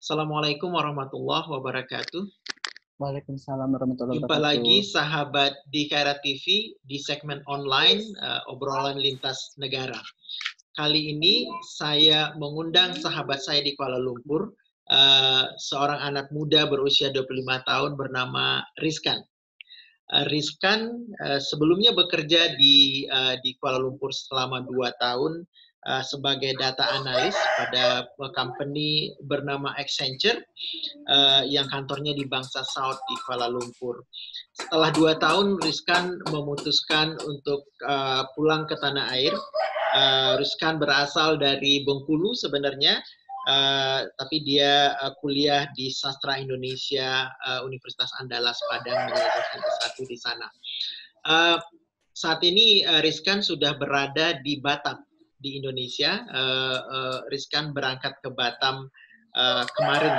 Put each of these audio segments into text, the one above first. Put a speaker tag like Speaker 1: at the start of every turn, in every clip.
Speaker 1: Assalamualaikum warahmatullahi wabarakatuh.
Speaker 2: Waalaikumsalam warahmatullahi
Speaker 1: Jumpa
Speaker 2: wabarakatuh.
Speaker 1: lagi sahabat di Kairat TV di segmen online obrolan lintas negara. Kali ini saya mengundang sahabat saya di Kuala Lumpur, seorang anak muda berusia 25 tahun bernama Rizkan. Rizkan sebelumnya bekerja di Kuala Lumpur selama 2 tahun sebagai data analis pada company bernama Accenture yang kantornya di Bangsa South di Kuala Lumpur. Setelah 2 tahun, Rizkan memutuskan untuk pulang ke tanah air. Rizkan berasal dari Bengkulu sebenarnya, tapi dia kuliah di Sastra Indonesia Universitas Andalas Padang menyelesaikan S1 di sana. Saat ini Rizkan sudah berada di Batam di Indonesia. Rizkan berangkat ke Batam kemarin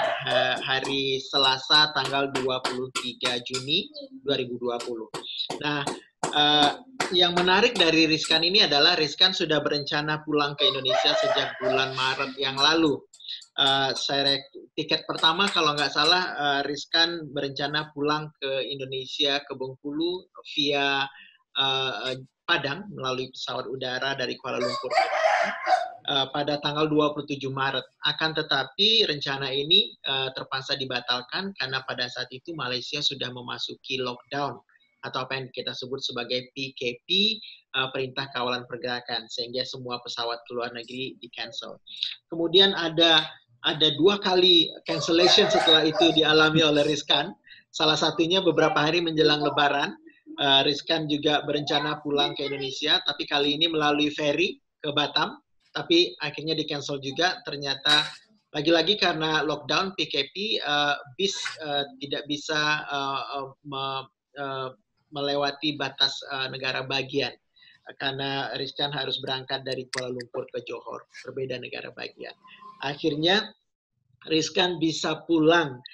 Speaker 1: hari Selasa tanggal 23 Juni 2020. Nah, yang menarik dari Rizkan ini adalah Rizkan sudah berencana pulang ke Indonesia sejak bulan Maret yang lalu. Tiket pertama kalau nggak salah Rizkan berencana pulang ke Indonesia ke Bengkulu via Padang melalui pesawat udara dari Kuala Lumpur pada tanggal 27 Maret. Akan tetapi rencana ini terpaksa dibatalkan karena pada saat itu Malaysia sudah memasuki lockdown atau apa yang kita sebut sebagai PKP, Perintah Kawalan Pergerakan, sehingga semua pesawat ke luar negeri di-cancel. Kemudian ada 2 kali cancellation setelah itu dialami oleh Rizkan. Salah satunya beberapa hari menjelang Lebaran. Rizkan juga berencana pulang ke Indonesia, tapi kali ini melalui ferry ke Batam, tapi akhirnya di-cancel juga. Ternyata lagi-lagi karena lockdown PKP, bis tidak bisa melewati batas negara bagian karena Rizkan harus berangkat dari Kuala Lumpur ke Johor, berbeda negara bagian. Akhirnya Rizkan bisa pulang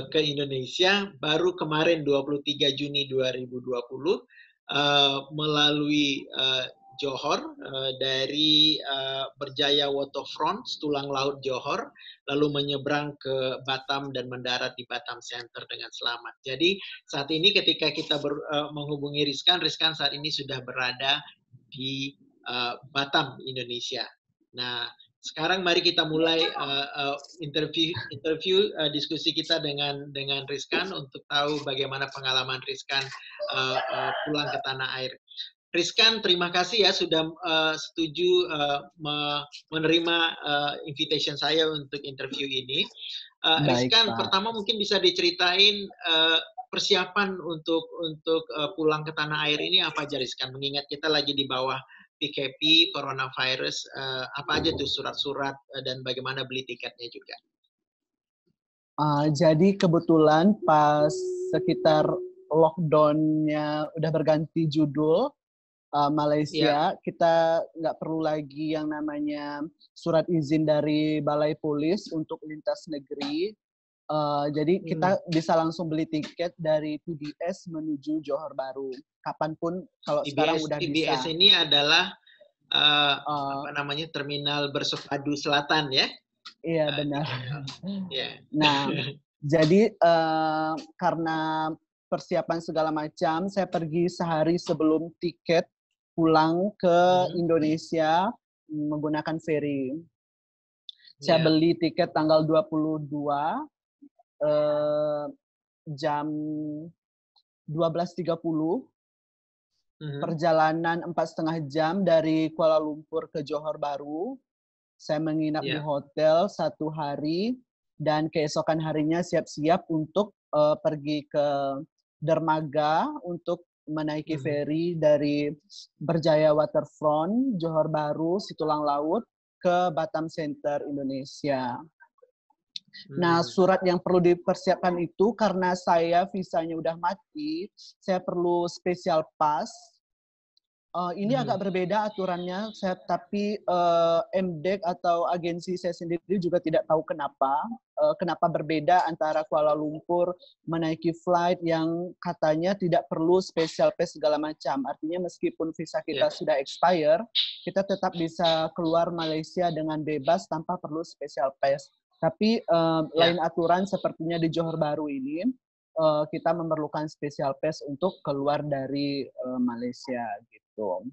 Speaker 1: ke Indonesia baru kemarin 23 Juni 2020 melalui Johor dari Berjaya Waterfront, Tulang Laut Johor, lalu menyeberang ke Batam dan mendarat di Batam Center dengan selamat. Jadi saat ini ketika kita menghubungi Rizkan saat ini sudah berada di Batam, Indonesia. Nah, sekarang mari kita mulai interview diskusi kita dengan Rizkan untuk tahu bagaimana pengalaman Rizkan pulang ke tanah air. Rizkan, terima kasih ya sudah setuju menerima invitation saya untuk interview ini. Rizkan, pertama mungkin bisa diceritain persiapan untuk pulang ke tanah air ini apa aja, Rizkan? Mengingat kita lagi di bawah PKP, coronavirus, apa aja tuh surat-surat dan bagaimana beli tiketnya juga?
Speaker 2: Jadi kebetulan pas sekitar lockdown-nya udah berganti judul, Malaysia, kita nggak perlu lagi yang namanya surat izin dari Balai Polis untuk lintas negeri. Jadi kita bisa langsung beli tiket dari PBS menuju Johor Bahru. Kapanpun kalau sekarang udah bisa.
Speaker 1: PBS ini adalah apa namanya, Terminal Bersepadu Selatan ya?
Speaker 2: Iya benar. Nah, jadi karena persiapan segala macam, saya pergi sehari sebelum tiket pulang ke Indonesia menggunakan ferry. Saya beli tiket tanggal 22 jam 12.30. Perjalanan 4,5 jam dari Kuala Lumpur ke Johor Bahru. Saya menginap di hotel 1 hari dan keesokan harinya siap-siap untuk pergi ke dermaga untuk menaiki ferry dari Berjaya Waterfront, Johor Bahru, Situlang Laut ke Batam Center, Indonesia. Nah, surat yang perlu dipersiapkan itu karena saya visanya udah mati, saya perlu special pass. Ini agak berbeda aturannya, tapi MDEC atau agensi saya sendiri juga tidak tahu kenapa berbeda antara Kuala Lumpur menaiki flight yang katanya tidak perlu special pass segala macam. Artinya meskipun visa kita sudah expire, kita tetap bisa keluar Malaysia dengan bebas tanpa perlu special pass. Tapi lain aturan sepertinya di Johor Bahru ini, kita memerlukan special pass untuk keluar dari Malaysia gitu.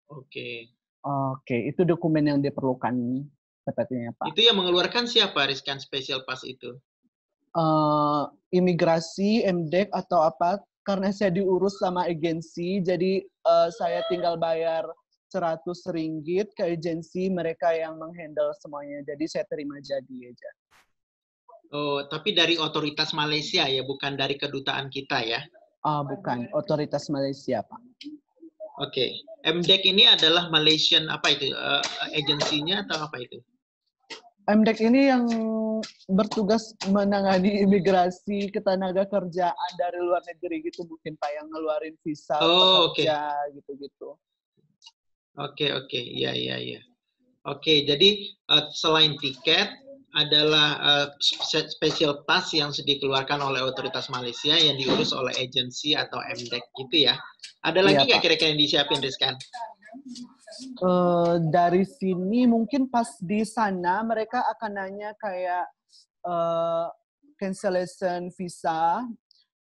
Speaker 1: Oke.
Speaker 2: Oke, itu dokumen yang diperlukan sepertinya, Pak.
Speaker 1: Itu yang mengeluarkan siapa, Rizkan, special pass itu?
Speaker 2: Imigrasi, MDEC atau apa? Karena saya diurus sama agensi, jadi saya tinggal bayar RM100 ke agensi, mereka yang menghandle semuanya. Jadi saya terima jadi aja.
Speaker 1: Oh, tapi dari otoritas Malaysia ya, bukan dari kedutaan kita ya?
Speaker 2: Bukan, otoritas Malaysia, Pak.
Speaker 1: Oke. MDEC ini adalah Malaysian apa itu? Agensinya atau apa itu?
Speaker 2: MDEC ini yang bertugas menangani imigrasi ketenaga kerjaan dari luar negeri gitu mungkin Pak, yang ngeluarin visa pekerja gitu-gitu.
Speaker 1: Oke, iya. Oke, jadi selain tiket adalah special pass yang dikeluarkan oleh otoritas Malaysia yang diurus oleh agensi atau MDEC gitu ya. Ada lagi nggak kira-kira yang disiapin, Rizkan?
Speaker 2: Dari sini mungkin pas di sana mereka akan nanya kayak cancellation visa,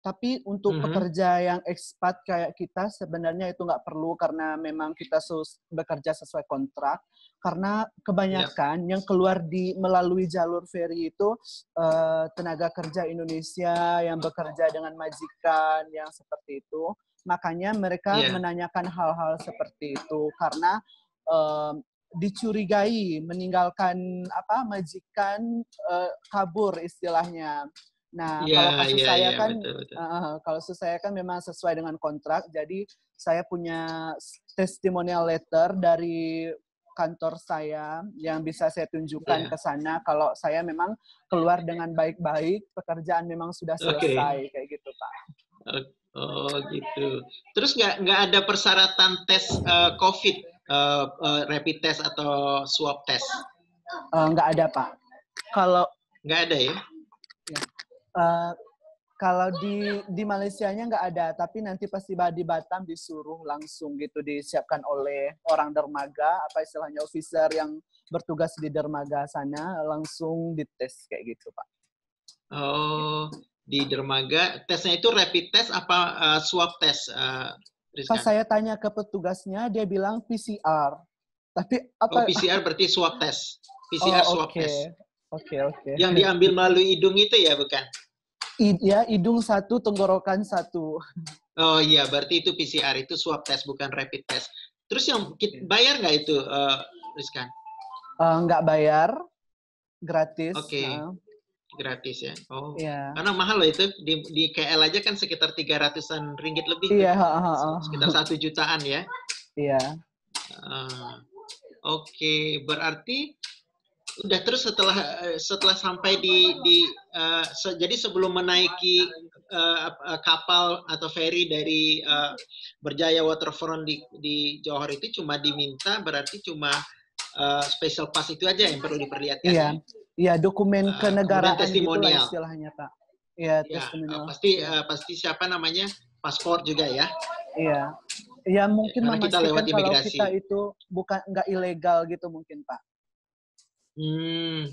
Speaker 2: tapi untuk pekerja yang expat kayak kita sebenarnya itu nggak perlu karena memang kita bekerja sesuai kontrak. Karena kebanyakan yang keluar melalui jalur feri itu tenaga kerja Indonesia yang bekerja dengan majikan yang seperti itu. Makanya mereka menanyakan hal-hal seperti itu karena dicurigai meninggalkan majikan kabur istilahnya. Nah, kalau kasus saya kan kalau kasus saya kan memang sesuai dengan kontrak, jadi saya punya testimonial letter dari kantor saya yang bisa saya tunjukkan ke sana kalau saya memang keluar dengan baik-baik, pekerjaan memang sudah selesai kayak gitu, Pak.
Speaker 1: Oh gitu. Terus nggak ada persyaratan tes COVID, rapid test atau swab test?
Speaker 2: Nggak ada, Pak. Kalau
Speaker 1: nggak ada ya?
Speaker 2: Kalau di Malaysianya nggak ada, tapi nanti pasti di Batam disuruh langsung gitu disiapkan oleh orang dermaga, apa istilahnya officer yang bertugas di dermaga sana langsung dites kayak gitu, Pak.
Speaker 1: Oh, di dermaga tesnya itu rapid test apa swab test?
Speaker 2: Pas saya tanya ke petugasnya, dia bilang PCR. Tapi apa?
Speaker 1: PCR berarti swab test. PCR swab test.
Speaker 2: Oke.
Speaker 1: Yang diambil melalui hidung itu ya, bukan?
Speaker 2: Iya, hidung satu, tenggorokan satu.
Speaker 1: Oh iya, berarti itu PCR, itu swab test, bukan rapid test. Terus yang bayar nggak itu, Rizkan?
Speaker 2: Nggak bayar, gratis.
Speaker 1: Oke, gratis ya. Oh,
Speaker 2: yeah.
Speaker 1: Karena mahal loh itu. Di KL aja kan sekitar 300-an ringgit lebih.
Speaker 2: Iya.
Speaker 1: Sekitar 1 jutaan ya.
Speaker 2: Iya.
Speaker 1: Oke, berarti udah terus setelah sampai jadi sebelum menaiki kapal atau feri dari Berjaya Waterfront di Johor itu cuma diminta berarti cuma special pass itu aja yang perlu diperlihatkan.
Speaker 2: Iya, dokumen kenegaraan
Speaker 1: testimonial
Speaker 2: gitu istilahnya, Pak. Iya, testimonial.
Speaker 1: Pasti siapa namanya? Paspor juga ya.
Speaker 2: Iya. Ya mungkin
Speaker 1: kita lewat
Speaker 2: memastikan kalau
Speaker 1: imigrasi.
Speaker 2: kita itu nggak ilegal gitu mungkin, Pak.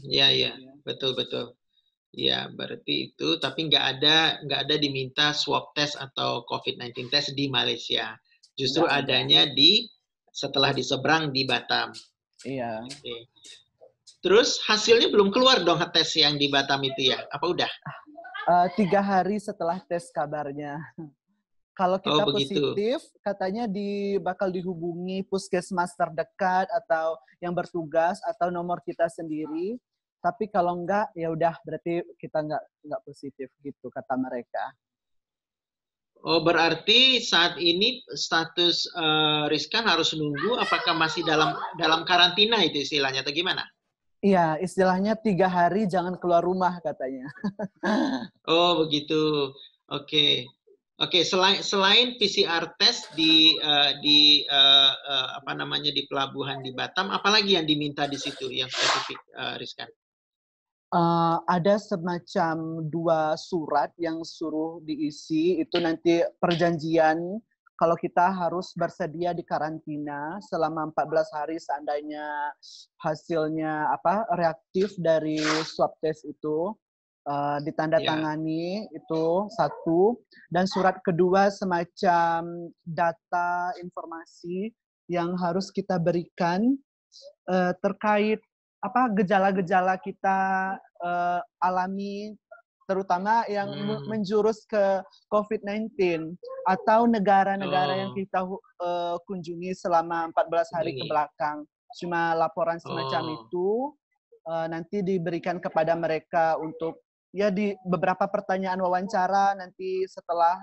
Speaker 1: Iya, betul. Ya, berarti itu, tapi nggak ada diminta swab test atau COVID-19 test di Malaysia. Justru adanya setelah diseberang di Batam.
Speaker 2: Iya.
Speaker 1: Oke. Terus hasilnya belum keluar dong tes yang di Batam itu ya? Apa udah?
Speaker 2: 3 hari setelah tes kabarnya. Kalau kita positif, katanya bakal dihubungi puskesmas terdekat atau yang bertugas atau nomor kita sendiri. Tapi kalau enggak, ya udah berarti kita enggak positif gitu kata mereka.
Speaker 1: Oh, berarti saat ini status Rizkan harus nunggu apakah masih dalam karantina itu istilahnya atau gimana?
Speaker 2: Iya, istilahnya 3 hari jangan keluar rumah katanya.
Speaker 1: Oh, begitu. Oke. Selain PCR test di pelabuhan di Batam, apalagi yang diminta di situ yang spesifik, Rizkan?
Speaker 2: Ada semacam 2 surat yang suruh diisi, itu nanti perjanjian kalau kita harus bersedia di karantina selama 14 hari seandainya hasilnya reaktif dari swab test itu, ditandatangani itu satu, dan surat kedua semacam data informasi yang harus kita berikan terkait gejala-gejala kita alami, terutama yang menjurus ke COVID-19 atau negara-negara yang kita kunjungi selama 14 hari ke belakang. Cuma laporan semacam itu nanti diberikan kepada mereka untuk di beberapa pertanyaan wawancara nanti setelah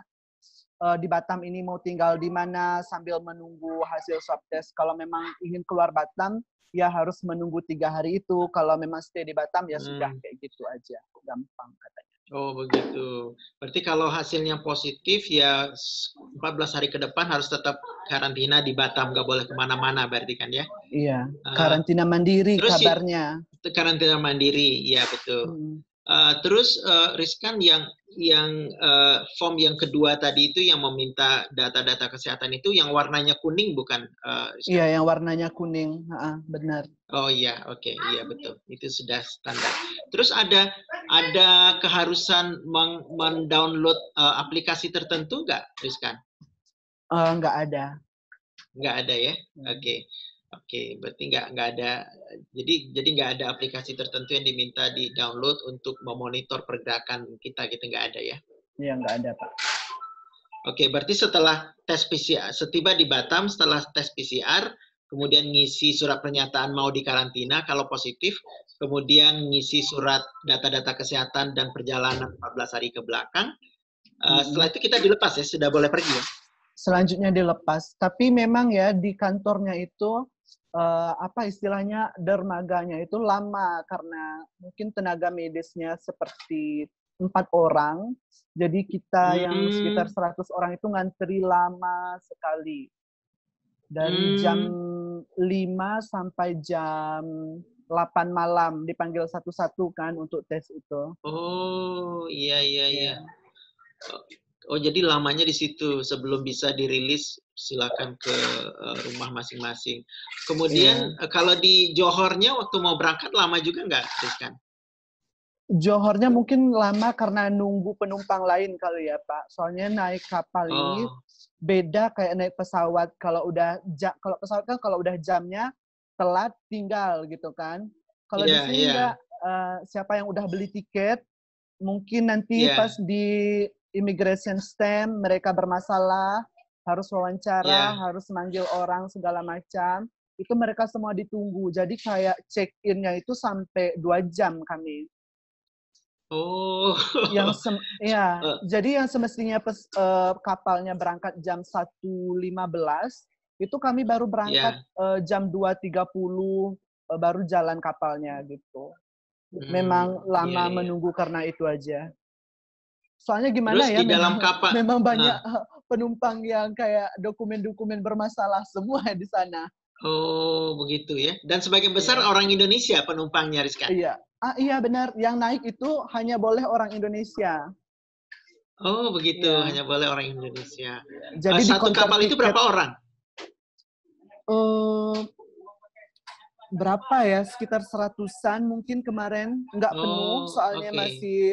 Speaker 2: di Batam ini mau tinggal di mana sambil menunggu hasil swab test. Kalau memang ingin keluar Batam, ya harus menunggu 3 hari itu. Kalau memang stay di Batam, ya sudah kayak gitu aja. Gampang katanya.
Speaker 1: Oh, begitu. Berarti kalau hasilnya positif, ya 14 hari ke depan harus tetap karantina di Batam. Nggak boleh kemana-mana berarti kan ya?
Speaker 2: Iya, karantina mandiri
Speaker 1: terus
Speaker 2: kabarnya.
Speaker 1: Karantina mandiri, ya betul. Terus Rizkan yang form yang kedua tadi itu yang meminta data-data kesehatan itu yang warnanya kuning bukan?
Speaker 2: Iya, yang warnanya kuning, benar.
Speaker 1: Oh iya, oke, iya betul. Itu sudah standar. Terus ada keharusan mendownload aplikasi tertentu nggak, Rizkan?
Speaker 2: Nggak ada.
Speaker 1: Nggak ada ya? Oke, berarti nggak ada. Jadi nggak ada aplikasi tertentu yang diminta di download untuk memonitor pergerakan kita gitu, nggak ada ya?
Speaker 2: Iya, nggak ada, Pak.
Speaker 1: Oke, berarti setelah tes PCR, setiba di Batam setelah tes PCR, kemudian ngisi surat pernyataan mau dikarantina kalau positif, kemudian ngisi surat data-data kesehatan dan perjalanan 14 hari ke belakang. Setelah itu kita dilepas ya, sudah boleh pergi ya?
Speaker 2: Selanjutnya dilepas. Tapi memang ya di kantornya itu istilahnya dermaganya itu lama karena mungkin tenaga medisnya seperti 4 orang. Jadi kita yang sekitar 100 orang itu ngantri lama sekali. Dari jam 5 sampai jam 8 malam dipanggil satu-satu kan untuk tes itu.
Speaker 1: Oh, iya. Oh, jadi lamanya di situ. Sebelum bisa dirilis, silakan ke rumah masing-masing. Kemudian kalau di Johornya waktu mau berangkat lama juga nggak, Rizkan?
Speaker 2: Johornya mungkin lama karena nunggu penumpang lain kali ya, Pak. Soalnya naik kapal ini beda kayak naik pesawat. Kalau pesawat kan kalau udah jamnya telat tinggal gitu kan. Kalau di sini enggak, siapa yang udah beli tiket mungkin nanti pas di immigration stamp mereka bermasalah, harus wawancara, harus manggil orang segala macam. Itu mereka semua ditunggu. Jadi kayak check-in-nya itu sampai 2 jam kami.
Speaker 1: Oh.
Speaker 2: Jadi yang semestinya kapalnya berangkat jam 1.15, itu kami baru berangkat jam 2.30 baru jalan kapalnya gitu. Memang lama menunggu karena itu aja. Soalnya gimana
Speaker 1: ya, dalam kapal
Speaker 2: memang banyak penumpang yang kayak dokumen-dokumen bermasalah semua di sana.
Speaker 1: Oh, begitu ya. Dan sebagian besar orang Indonesia penumpangnya, Rizkan?
Speaker 2: Iya. Iya benar, yang naik itu hanya boleh orang Indonesia.
Speaker 1: Oh, begitu, hanya boleh orang Indonesia.
Speaker 2: Jadi
Speaker 1: satu kapal itu berapa orang?
Speaker 2: Berapa ya? Sekitar 100-an mungkin kemarin. Nggak penuh, soalnya masih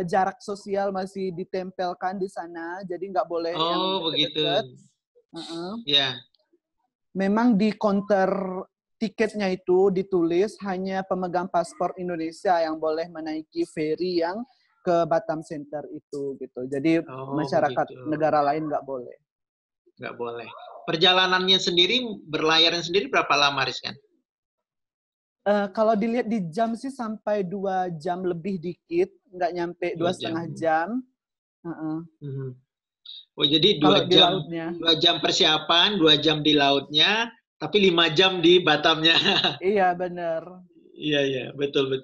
Speaker 2: jarak sosial masih ditempelkan di sana, jadi nggak boleh yang deket-deket. Memang di counter tiketnya itu ditulis hanya pemegang paspor Indonesia yang boleh menaiki ferry yang ke Batam Center itu gitu. Jadi masyarakat negara lain nggak boleh.
Speaker 1: Nggak boleh. Perjalanannya sendiri, berlayarnya sendiri berapa lama, Rizkan?
Speaker 2: Kalau dilihat di jam sih sampai 2 jam lebih dikit, nggak nyampe 2,5 jam.
Speaker 1: Oh, jadi 2 jam persiapan, 2 jam di lautnya, tapi 5 jam di Batamnya.
Speaker 2: Iya, benar.
Speaker 1: Iya, betul.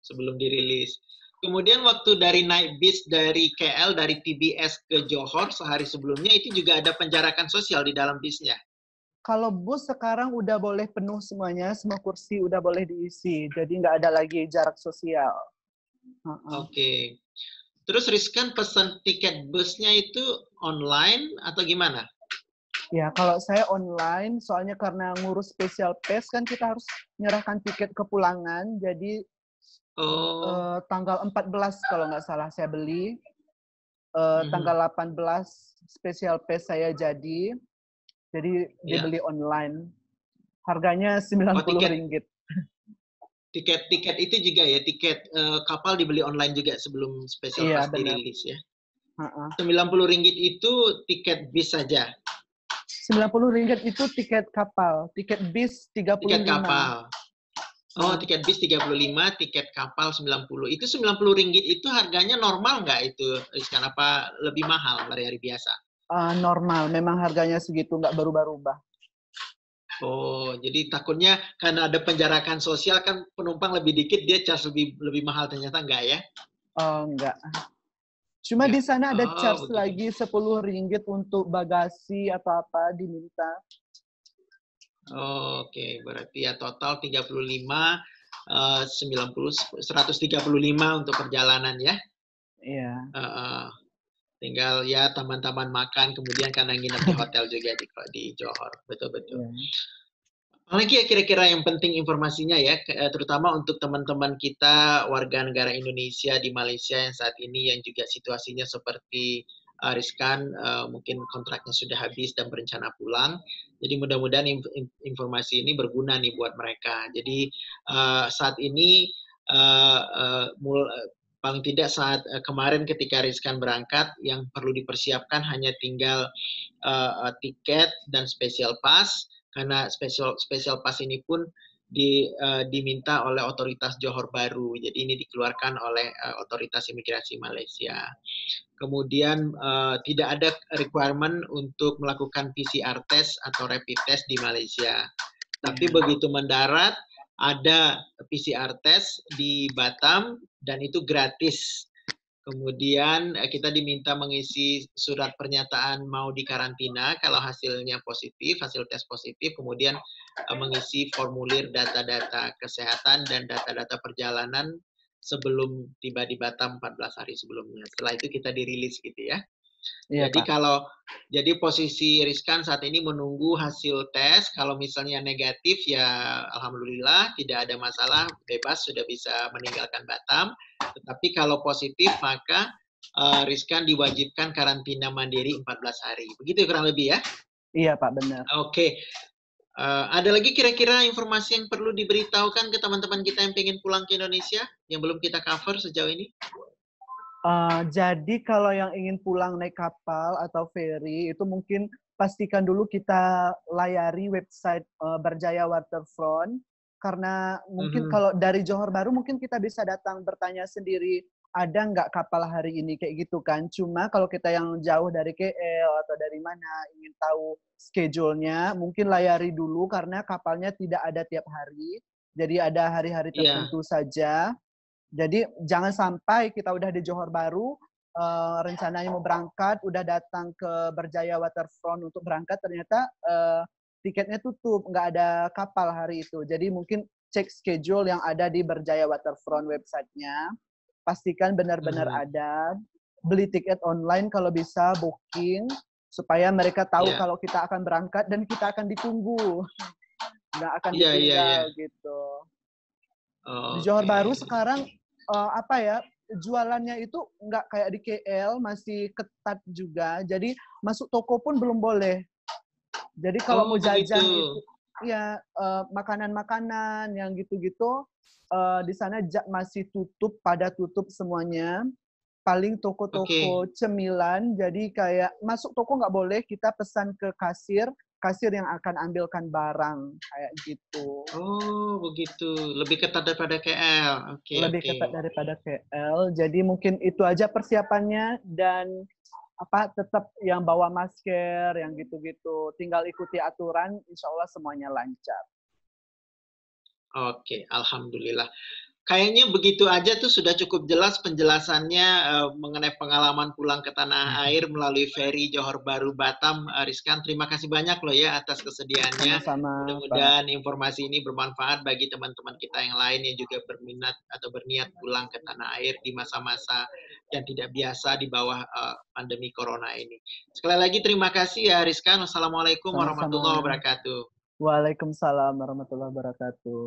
Speaker 1: Sebelum dirilis. Kemudian waktu dari naik bis dari KL, dari TBS ke Johor sehari sebelumnya, itu juga ada penjarakan sosial di dalam bisnya?
Speaker 2: Kalau bus sekarang udah boleh penuh semuanya, semua kursi udah boleh diisi. Jadi nggak ada lagi jarak sosial.
Speaker 1: Oke. Terus Rizkan pesan tiket busnya itu online atau gimana?
Speaker 2: Ya, kalau saya online, soalnya karena ngurus special pass kan kita harus menyerahkan tiket kepulangan. Jadi
Speaker 1: Oh,
Speaker 2: tanggal 14 kalau nggak salah saya beli.
Speaker 1: mhm.
Speaker 2: Tanggal 18 special pass saya jadi
Speaker 1: Ya.
Speaker 2: dibeli online. Harganya
Speaker 1: Oh,
Speaker 2: 90
Speaker 1: tiket
Speaker 2: ringgit.
Speaker 1: tiket itu juga ya, tiket kapal dibeli online juga sebelum special
Speaker 2: Iya,
Speaker 1: pass
Speaker 2: benar.
Speaker 1: dirilis ya.
Speaker 2: Heeh.
Speaker 1: 90 ringgit itu tiket bis saja,
Speaker 2: 90 ringgit itu tiket kapal, tiket bis
Speaker 1: tiket
Speaker 2: 35.
Speaker 1: kapal. Oh,
Speaker 2: Heeh.
Speaker 1: tiket bis 35, tiket kapal 90. Itu 90 ringgit itu harganya normal nggak itu, Rizkan? Apa lebih mahal dari hari biasa?
Speaker 2: Normal, memang harganya segitu, nggak berubah-ubah.
Speaker 1: Oh, jadi takutnya karena ada penjarakan sosial kan penumpang lebih dikit, dia charge lebih mahal, ternyata enggak ya?
Speaker 2: Enggak. Cuma di
Speaker 1: Enggak.
Speaker 2: sana ada
Speaker 1: Oh,
Speaker 2: charge
Speaker 1: begitu.
Speaker 2: lagi 10 ringgit untuk bagasi atau apa diminta.
Speaker 1: Oh, oke, berarti ya total 35, 90, 135 untuk perjalanan ya.
Speaker 2: Iya.
Speaker 1: Heeh. Tinggal ya taman-taman makan, kemudian karena nginep di hotel juga di Johor. Betul, betul.
Speaker 2: Iya.
Speaker 1: Apalagi ya kira-kira yang penting informasinya ya, terutama untuk teman-teman kita warga negara Indonesia di Malaysia yang saat ini yang juga situasinya seperti Rizkan, mungkin kontraknya sudah habis dan berencana pulang. Jadi mudah-mudahan informasi ini berguna nih buat mereka. Jadi saat ini uh, uh, paling tidak saat kemarin ketika Rizkan berangkat, yang perlu dipersiapkan hanya tinggal tiket dan special pass, karena special pass ini pun diminta oleh otoritas Johor Bahru. Jadi ini dikeluarkan oleh otoritas imigrasi Malaysia. Kemudian tidak ada requirement untuk melakukan PCR test atau rapid test di Malaysia. Tapi
Speaker 2: Iya.
Speaker 1: begitu mendarat ada PCR test di Batam dan itu gratis. Kemudian kita diminta mengisi surat pernyataan mau dikarantina kalau hasilnya positif, hasil tes positif, kemudian mengisi formulir data-data kesehatan dan data-data perjalanan sebelum tiba di Batam 14 hari sebelumnya. Setelah itu kita dirilis gitu ya.
Speaker 2: Iya,
Speaker 1: Jadi
Speaker 2: Pak.
Speaker 1: jadi posisi Rizkan saat ini menunggu hasil tes. Kalau misalnya negatif ya alhamdulillah tidak ada masalah, bebas sudah bisa meninggalkan Batam. Tetapi kalau positif maka Rizkan diwajibkan karantina mandiri 14 hari. Begitu kurang lebih ya.
Speaker 2: Iya, Pak, benar.
Speaker 1: Oke. Ada lagi kira-kira informasi yang perlu diberitahukan ke teman-teman kita yang ingin pulang ke Indonesia yang belum kita cover sejauh ini?
Speaker 2: Jadi kalau yang ingin pulang naik kapal atau ferry itu mungkin pastikan dulu kita layari website Berjaya Waterfront, karena mungkin
Speaker 1: Mhm.
Speaker 2: kalau dari Johor Bahru mungkin kita bisa datang bertanya sendiri ada nggak kapal hari ini kayak gitu kan. Cuma kalau kita yang jauh dari KL atau dari mana ingin tahu schedule-nya mungkin layari dulu karena kapalnya tidak ada tiap hari. Jadi ada hari-hari
Speaker 1: Iya,
Speaker 2: tertentu saja. Jadi jangan sampai kita udah di Johor Bahru, rencananya mau berangkat, udah datang ke Berjaya Waterfront untuk berangkat, ternyata tiketnya tutup, nggak ada kapal hari itu. Jadi mungkin cek schedule yang ada di Berjaya Waterfront website-nya, pastikan benar-benar
Speaker 1: mhm,
Speaker 2: ada, beli tiket online kalau bisa, booking, supaya mereka tahu
Speaker 1: iya,
Speaker 2: kalau kita akan berangkat dan kita akan ditunggu, nggak akan
Speaker 1: iya, iya, iya.
Speaker 2: ditinggal gitu. Di Johor
Speaker 1: Oke.
Speaker 2: Bahru sekarang apa ya, jualannya itu nggak kayak di KL, masih ketat juga. Jadi masuk toko pun belum boleh. Jadi kalau mau
Speaker 1: Oh, begitu.
Speaker 2: jajan itu ya makanan-makanan yang gitu-gitu di sana masih tutup, pada tutup semuanya. Paling
Speaker 1: Oke.
Speaker 2: toko-toko cemilan, jadi kayak masuk toko nggak boleh, kita pesan ke kasir, kasir yang akan ambilkan barang, kayak gitu.
Speaker 1: Oh, begitu. Lebih ketat daripada KL. Oke,
Speaker 2: Lebih
Speaker 1: oke.
Speaker 2: ketat daripada KL. Jadi mungkin itu aja persiapannya dan apa tetap yang bawa masker, yang gitu-gitu. Tinggal ikuti aturan, insya Allah semuanya lancar.
Speaker 1: Oke, alhamdulillah. Kayaknya begitu aja tuh sudah cukup jelas penjelasannya mengenai pengalaman pulang ke tanah air melalui feri Johor Bahru Batam, Rizkan. Terima kasih banyak loh ya atas kesediaannya.
Speaker 2: Sama-sama, Pak.
Speaker 1: Mudah-mudahan informasi ini bermanfaat bagi teman-teman kita yang lain yang juga berminat atau berniat pulang ke tanah air di masa-masa yang tidak biasa di bawah pandemi corona ini. Sekali lagi terima kasih ya Rizkan. Wassalamualaikum warahmatullahi
Speaker 2: Sama-sama.
Speaker 1: wabarakatuh.
Speaker 2: Waalaikumsalam warahmatullahi wabarakatuh.